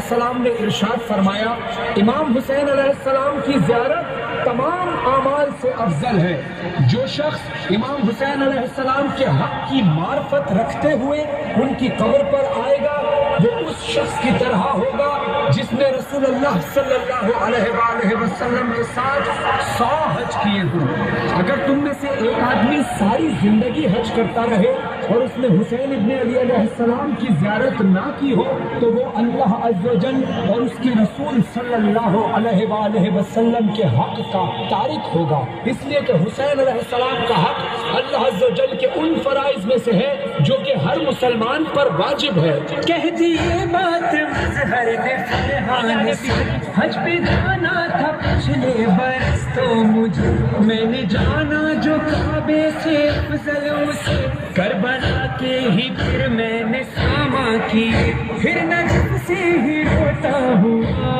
अलैहिस्सलाम ने इरशाद फरमाया, इमाम हुसैन अलैहिस्सलाम की ज़ियारत तमाम आमाल से अफजल है। जो शख्स इमाम हुसैन अलैहिस्सलाम के हक की मार्फत रखते हुए उनकी कब्र पर आएगा, वो उस शख्स की तरह होगा जिसने रसूलुल्लाह सल्लल्लाहु अलैहि वसल्लम के साथ 100 हज किए हों। अगर तुम में से एक आदमी सारी जिंदगी हज करता रहे और उसने हुसैन इब्ने अली अलैहिस्सलाम की ज़ियारत ना की हो, तो वो अल्लाह अज़्ज़ व जल और उसके रसूल सल्लल्लाहु अलैहि वसल्लम के हक का तारिक होगा। इसलिए कि हुसैन अलैहिस्सलाम का हक अल्लाह अज़्ज़ व जल के उन फराइज में से है जो कि हर मुसलमान पर वाजिब है। कह दी ये बात मज़हर ने फरहान से, हज पे जाना था पिछले बरस तो मुझे, मैंने जाना जो काबे से अफजल उसे, करबला के ही फिर मैंने सामा किए, फिर नजफ से ही रोता हुआ।